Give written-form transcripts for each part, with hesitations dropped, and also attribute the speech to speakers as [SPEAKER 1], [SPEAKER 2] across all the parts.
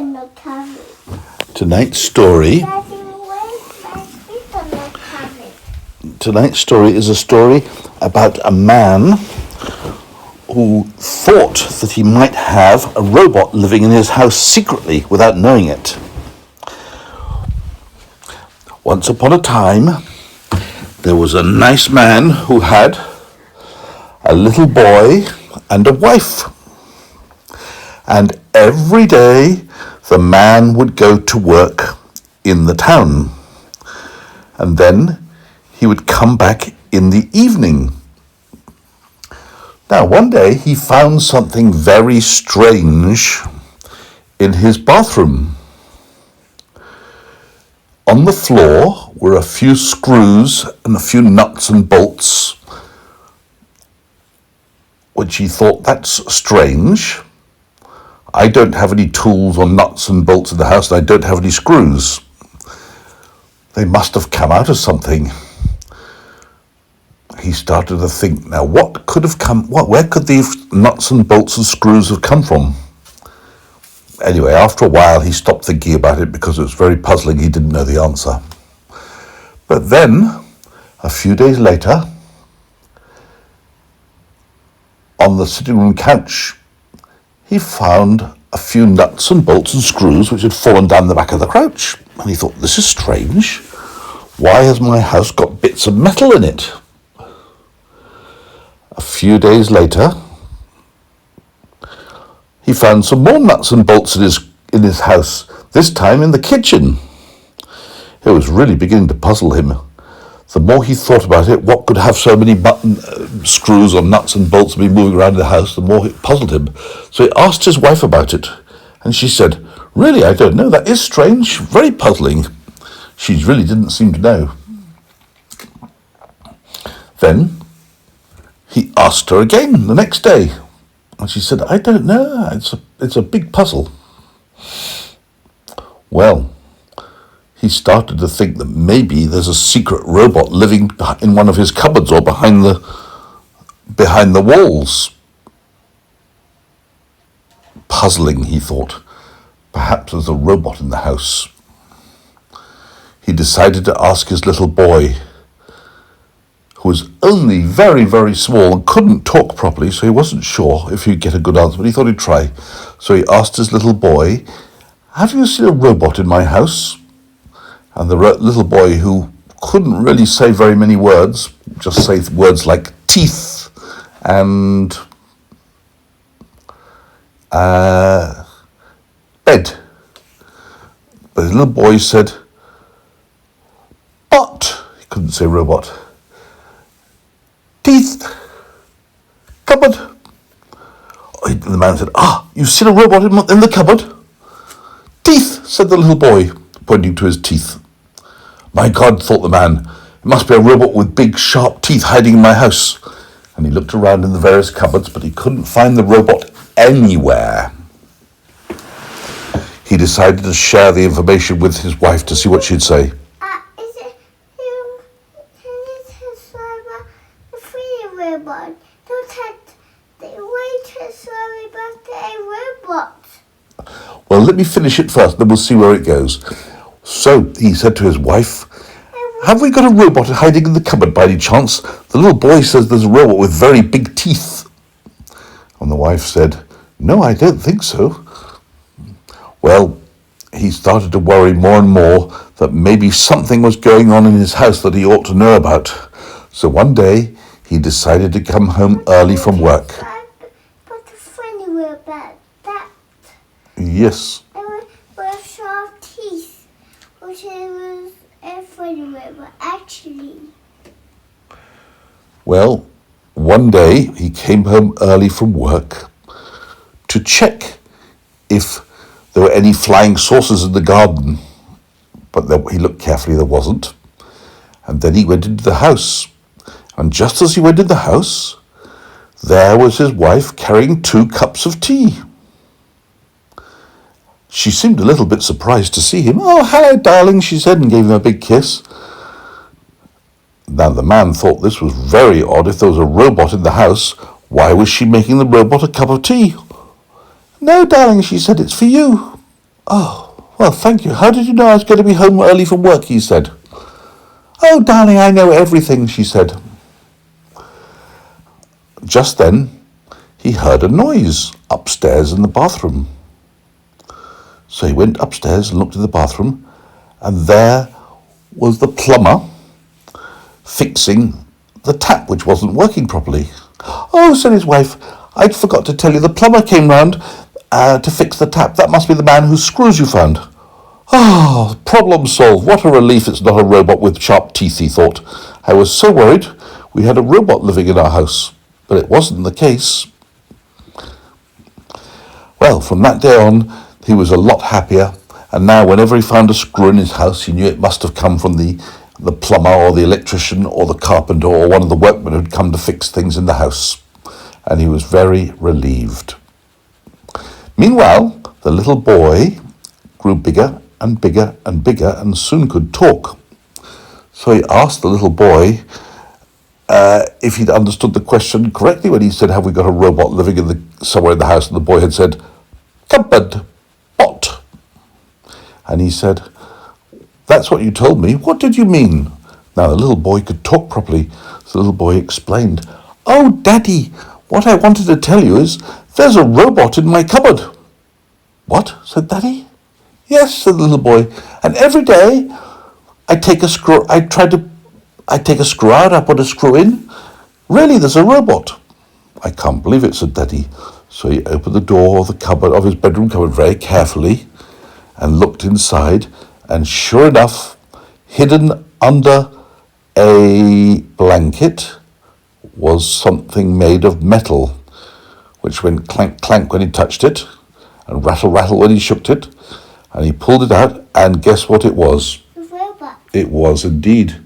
[SPEAKER 1] on the cabbage?
[SPEAKER 2] Tonight's story.
[SPEAKER 1] Daddy, where's my feet on the cabbage?
[SPEAKER 2] Tonight's story is a story about a man who thought that he might have a robot living in his house secretly without knowing it. Once upon a time, there was a nice man who had a little boy and a wife. And every day, the man would go to work in the town. And then he would come back in the evening. Now, one day he found something very strange in his bathroom. On the floor were a few screws and a few nuts and bolts, which he thought, that's strange. I don't have any tools or nuts and bolts in the house, and I don't have any screws. They must have come out of something. He started to think, now what could have come, where could these nuts and bolts and screws have come from? Anyway, after a while he stopped thinking about it because it was very puzzling. He didn't know the answer. But then, a few days later, on the sitting room couch, he found a few nuts and bolts and screws which had fallen down the back of the couch. And he thought, this is strange. Why has my house got bits of metal in it? A few days later, he found some more nuts and bolts in his house, this time in the kitchen. It was really beginning to puzzle him. The more he thought about it, what could have so many screws or nuts and bolts be moving around the house, the more it puzzled him. So he asked his wife about it, and she said, really, I don't know, that is strange, very puzzling. She really didn't seem to know. Then he asked her again the next day, and she said, I don't know, it's a big puzzle. Well, he started to think that maybe there's a secret robot living in one of his cupboards or behind the walls. Puzzling, he thought. Perhaps there's a robot in the house. He decided to ask his little boy, who was only very, very small and couldn't talk properly, so he wasn't sure if he'd get a good answer, but he thought he'd try. So he asked his little boy, have you seen a robot in my house? And the little boy, who couldn't really say very many words, just say words like teeth and bed. But his little boy said, bot. He couldn't say robot. Teeth. Cupboard. The man said, you've seen a robot in the cupboard? Teeth, said the little boy, pointing to his teeth. My God, thought the man, it must be a robot with big, sharp teeth hiding in my house. And he looked around in the various cupboards, but he couldn't find the robot anywhere. He decided to share the information with his wife to see what she'd say.
[SPEAKER 1] Is it you? The free robot? Don't have the waitress sorry about the robot.
[SPEAKER 2] Well, let me finish it first, then we'll see where it goes. So he said to his wife, have we got a robot hiding in the cupboard by any chance? The little boy says there's a robot with very big teeth. And the wife said, no, I don't think so. Well, he started to worry more and more that maybe something was going on in his house that he ought to know about. So one day he decided to come home early from work.
[SPEAKER 1] But the funny word about that.
[SPEAKER 2] Yes.
[SPEAKER 1] With sharp teeth, which was a funny word, but actually.
[SPEAKER 2] Well, one day he came home early from work to check if there were any flying saucers in the garden. But he looked carefully, there wasn't. And then he went into the house. And just as he went in the house, there was his wife carrying 2 cups of tea. She seemed a little bit surprised to see him. Oh, hello, darling, she said, and gave him a big kiss. Now, the man thought this was very odd. If there was a robot in the house, why was she making the robot a cup of tea? No, darling, she said, it's for you. "Oh, well, thank you. How did you know I was going to be home early from work?" he said. "Oh, darling, I know everything," she said. Just then, he heard a noise upstairs in the bathroom. So he went upstairs and looked in the bathroom, and there was the plumber fixing the tap, which wasn't working properly. "Oh," said his wife, "I'd forgot to tell you, the plumber came round to fix the tap. That must be the man whose screws you found." "Ah, problem solved. What a relief it's not a robot with sharp teeth," he thought. "I was so worried we had a robot living in our house, but it wasn't the case." Well, from that day on, he was a lot happier, and now whenever he found a screw in his house, he knew it must have come from the plumber or the electrician or the carpenter or one of the workmen who'd come to fix things in the house, and he was very relieved. Meanwhile, the little boy grew bigger and bigger and bigger and soon could talk. So he asked the little boy if he'd understood the question correctly when he said, "Have we got a robot living somewhere in the house?" And the boy had said, "Cupboard, pot." And he said, "That's what you told me. What did you mean?" Now the little boy could talk properly, so the little boy explained, "Oh, Daddy, what I wanted to tell you is there's a robot in my cupboard." "What?" said Daddy. "Yes," said the little boy, "and every day I take a screw out, I put a screw in. Really, there's a robot." "I can't believe it," said Daddy. So he opened the door of the cupboard, of his bedroom cupboard, very carefully and looked inside, and sure enough, hidden under a blanket was something made of metal, which went clank, clank when he touched it, and rattle, rattle when he shook it, and he pulled it out, and guess what it was?
[SPEAKER 1] A robot.
[SPEAKER 2] It was indeed.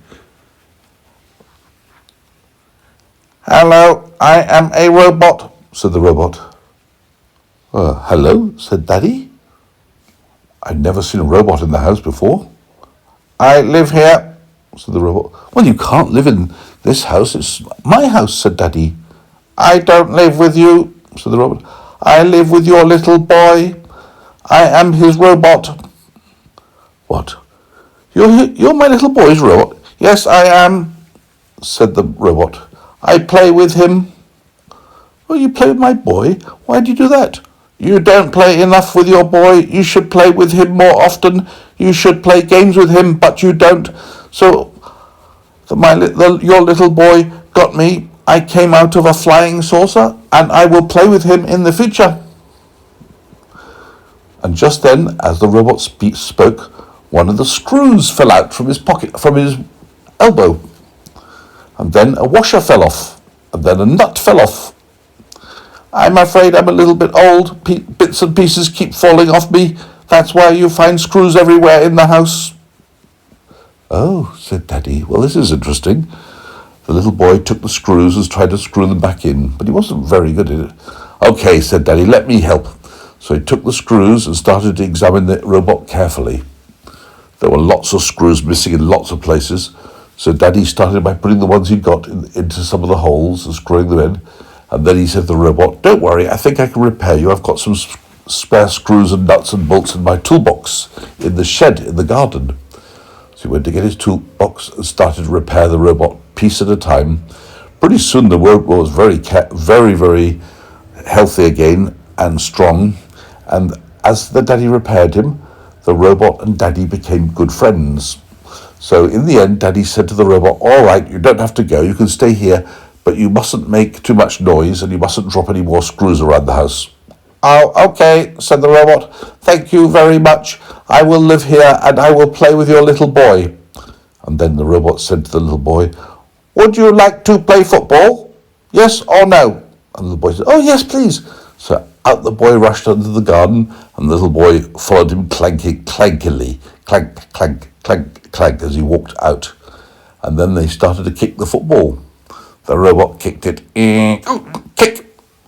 [SPEAKER 2] "Hello, I am a robot," said the robot. "Hello," said Daddy. "I'd never seen a robot in the house before." "I live here," said the robot. "Well, you can't live in this house. It's my house," said Daddy. "I don't live with you," said the robot. "I live with your little boy. I am his robot." "What? You're my little boy's robot?" "Yes, I am," said the robot. "I play with him." "Oh, you play with my boy? Why do you do that?" "You don't play enough with your boy. You should play with him more often. You should play games with him, but you don't. So your little boy got me. I came out of a flying saucer, and I will play with him in the future." And just then, as the robot spoke, one of the screws fell out from his pocket, from his elbow. And then a washer fell off, and then a nut fell off. "I'm afraid I'm a little bit old. Bits and pieces keep falling off me. That's why you find screws everywhere in the house." "Oh," said Daddy. "Well, this is interesting." The little boy took the screws and tried to screw them back in, but he wasn't very good at it. "Okay," said Daddy, "let me help." So he took the screws and started to examine the robot carefully. There were lots of screws missing in lots of places, so Daddy started by putting the ones he'd got into some of the holes and screwing them in. And then he said to the robot, "Don't worry, I think I can repair you. I've got some spare screws and nuts and bolts in my toolbox in the shed in the garden." So he went to get his toolbox and started to repair the robot piece at a time. Pretty soon the robot was very, very healthy again and strong. And as the Daddy repaired him, the robot and Daddy became good friends. So in the end, Daddy said to the robot, "All right, you don't have to go. You can stay here, but you mustn't make too much noise and you mustn't drop any more screws around the house." "Oh, okay," said the robot. "Thank you very much. I will live here and I will play with your little boy." And then the robot said to the little boy, "Would you like to play football? Yes or no?" And the boy said, "Oh, yes, please." So out the boy rushed into the garden, and the little boy followed him clankily, clank, clank, clank, clank, as he walked out. And then they started to kick the football. The robot kicked it, kick,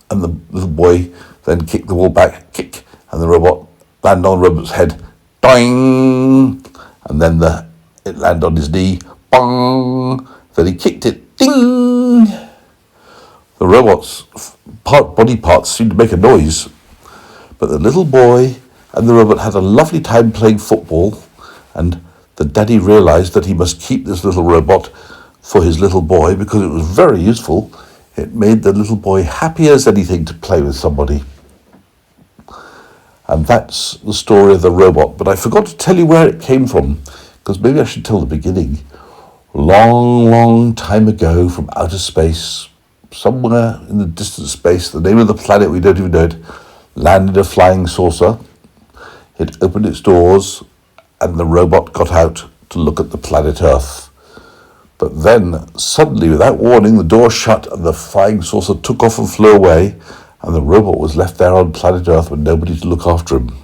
[SPEAKER 2] and the little boy then kicked the ball back, kick, and the robot landed on the robot's head, doing, and then it landed on his knee, bong, then he kicked it, ding. The robot's body parts seemed to make a noise, but the little boy and the robot had a lovely time playing football, and the daddy realised that he must keep this little robot for his little boy because it was very useful. It made the little boy happy as anything to play with somebody. And that's the story of the robot. But I forgot to tell you where it came from, because maybe I should tell the beginning. Long, long time ago, from outer space, somewhere in the distant space, the name of the planet we don't even know it, landed a flying saucer. It opened its doors, and the robot got out to look at the planet Earth. But then, suddenly, without warning, the door shut and the flying saucer took off and flew away, and the robot was left there on planet Earth with nobody to look after him.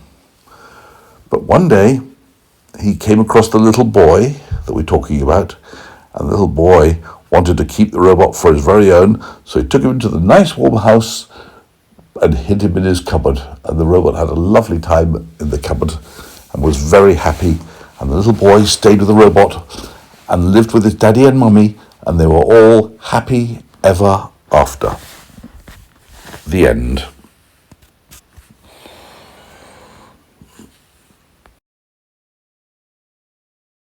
[SPEAKER 2] But one day, he came across the little boy that we're talking about, and the little boy wanted to keep the robot for his very own, so he took him into the nice warm house and hid him in his cupboard. And the robot had a lovely time in the cupboard and was very happy. And the little boy stayed with the robot and lived with his daddy and mummy, and they were all happy ever after. The end.